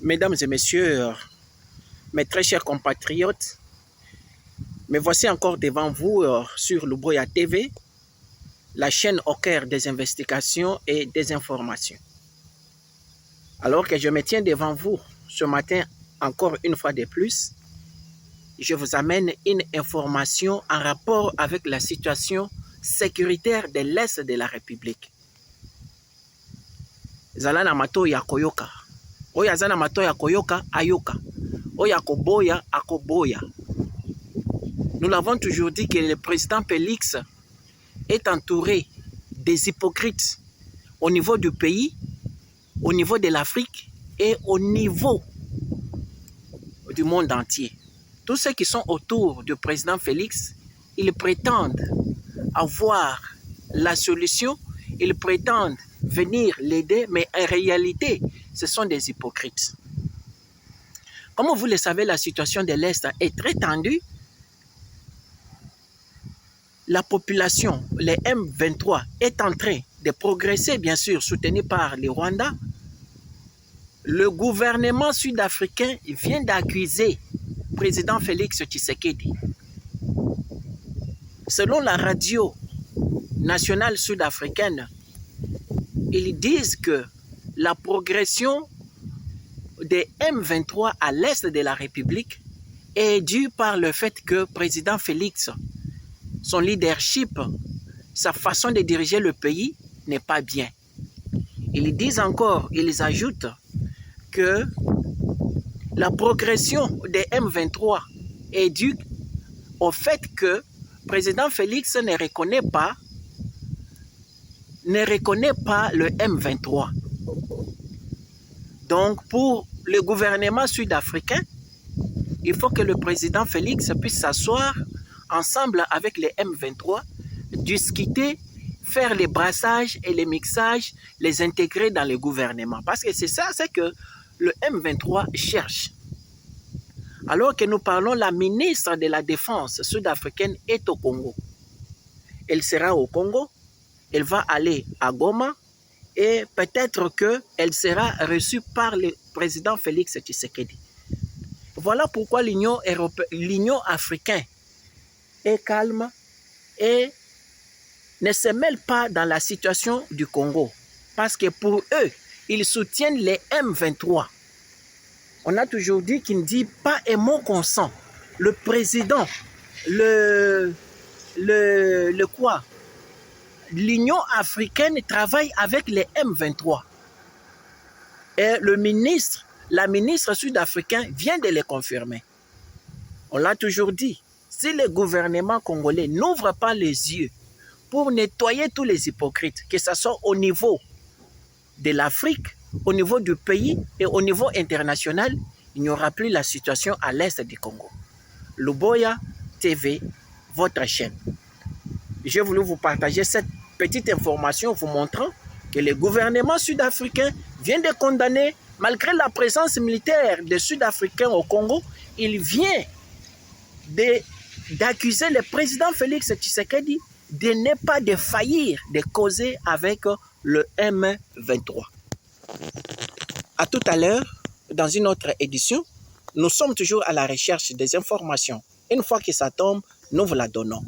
Mesdames et messieurs, mes très chers compatriotes, me voici encore devant vous sur Luboya TV, la chaîne au cœur des investigations et des informations. Alors que je me tiens devant vous ce matin, encore une fois de plus, je vous amène une information en rapport avec la situation sécuritaire de l'Est de la République. Zalana mato ya koyoka. Oya zana mato ya koyoka, ayoka. Oya koboya, akoboya. Nous l'avons toujours dit que le président Félix est entouré des hypocrites au niveau du pays, au niveau de l'Afrique et au niveau du monde entier. Tous ceux qui sont autour du président Félix, ils prétendent avoir la solution, ils prétendent venir l'aider, mais en réalité, ce sont des hypocrites. Comme vous le savez, la situation de l'Est est très tendue. La population, les M23, est en train de progresser, bien sûr, soutenu par le Rwanda. Le gouvernement sud-africain vient d'accuser le président Félix Tshisekedi. Selon la radio nationale sud-africaine, ils disent que la progression des M23 à l'est de la République est due par le fait que le président Félix, son leadership, sa façon de diriger le pays n'est pas bien. Ils disent encore, ils ajoutent que la progression des M23 est due au fait que le président Félix ne reconnaît pas le M23. Donc, pour le gouvernement sud-africain, il faut que le président Félix puisse s'asseoir ensemble avec les M23, discuter, faire les brassages et les mixages, les intégrer dans le gouvernement. Parce que c'est ça, c'est que le M23 cherche. Alors que nous parlons, la ministre de la Défense sud-africaine est au Congo. Elle sera au Congo, elle va aller à Goma et peut-être qu'elle sera reçue par le président Félix Tshisekedi. Voilà pourquoi l'Union africaine est calme et ne se mêle pas dans la situation du Congo. Parce que pour eux, ils soutiennent les M23. On a toujours dit qu'il ne dit pas un mot consent. Le président, l'Union africaine travaille avec les M23. Et la ministre sud-africaine vient de le confirmer. On l'a toujours dit. Si le gouvernement congolais n'ouvre pas les yeux pour nettoyer tous les hypocrites, que ce soit au niveau de l'Afrique, au niveau du pays et au niveau international, il n'y aura plus la situation à l'est du Congo. Luboya TV, votre chaîne. J'ai voulu vous partager cette petite information vous montrant que le gouvernement sud-africain vient de condamner, malgré la présence militaire des Sud-Africains au Congo, il vient d'accuser le président Félix Tshisekedi de ne pas de faillir, de causer avec le M23. À tout à l'heure, dans une autre édition, nous sommes toujours à la recherche des informations. Une fois que ça tombe, nous vous la donnons.